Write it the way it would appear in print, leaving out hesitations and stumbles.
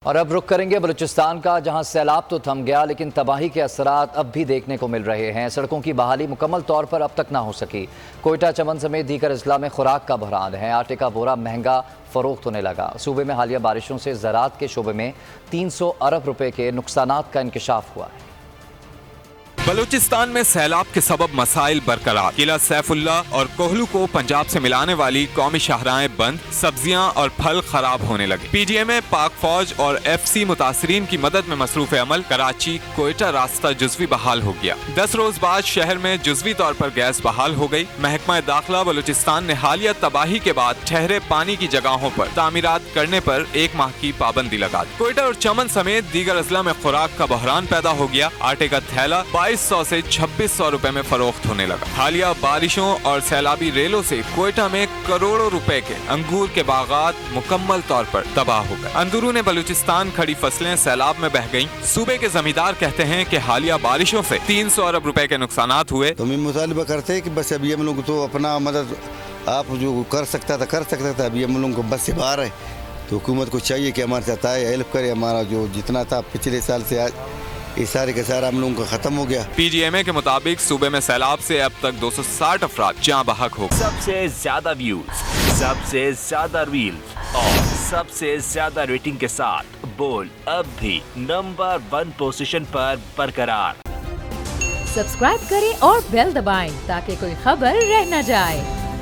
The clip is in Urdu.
اور اب رخ کریں گے بلوچستان کا، جہاں سیلاب تو تھم گیا لیکن تباہی کے اثرات اب بھی دیکھنے کو مل رہے ہیں۔ سڑکوں کی بحالی مکمل طور پر اب تک نہ ہو سکی۔ کوئٹہ، چمن سمیت دیگر اضلاع میں خوراک کا بحران ہے۔ آٹے کا بورا مہنگا فروخت ہونے لگا۔ صوبے میں حالیہ بارشوں سے زراعت کے شعبے میں 300 ارب روپے کے نقصانات کا انکشاف ہوا ہے۔ بلوچستان میں سیلاب کے سبب مسائل برقرار۔ قلعہ سیف اللہ اور کوہلو کو پنجاب سے ملانے والی قومی شاہراہیں بند، سبزیاں اور پھل خراب ہونے لگے۔ پی ڈی ایم اے، پاک فوج اور ایف سی متاثرین کی مدد میں مصروف عمل۔ کراچی کوئٹہ راستہ جزوی بحال ہو گیا۔ 10 روز بعد شہر میں جزوی طور پر گیس بحال ہو گئی۔ محکمہ داخلہ بلوچستان نے حالیہ تباہی کے بعد ٹھہرے پانی کی جگہوں پر تعمیرات کرنے پر 1 ماہ کی پابندی لگا دی۔ کوئٹہ اور چمن سمیت دیگر اضلاع میں خوراک کا بحران پیدا ہو گیا۔ آٹے کا تھیلا 2200 سے 2600 روپے میں فروخت ہونے لگا۔ حالیہ بارشوں اور سیلابی ریلوں سے کوئٹہ میں کروڑوں روپے کے انگور کے باغات مکمل طور پر تباہ ہو گئے۔ اندرون بلوچستان کھڑی فصلیں سیلاب میں بہہ گئیں۔ صوبے کے زمیندار کہتے ہیں کہ حالیہ بارشوں سے 300 ارب روپے کے نقصانات ہوئے۔ تو ہم مطالبہ کرتے ہیں کہ بس ابھی ہم لوگ تو اپنا مدد آپ جو کر سکتا تھا، ابھی ہم لوگوں کو بس سے باہر ہے، تو حکومت کو چاہیے کہ ہمارے ساتھ آئے، ہیلپ کرے۔ ہمارا جو جتنا تھا پچھلے سال سے آج یہ سارے کا سارا ہم لوگوں کا ختم ہو گیا۔ پی ڈی ایم اے کے مطابق صوبے میں سیلاب سے اب تک 260 افراد جاں بحق ہو گئے۔ سب سے زیادہ ویوز، سب سے زیادہ ریلز اور سب سے زیادہ ریٹنگ کے ساتھ بول اب بھی نمبر 1 پوزیشن پر برقرار۔ سبسکرائب کریں اور بیل دبائیں تاکہ کوئی خبر رہ نہ جائے۔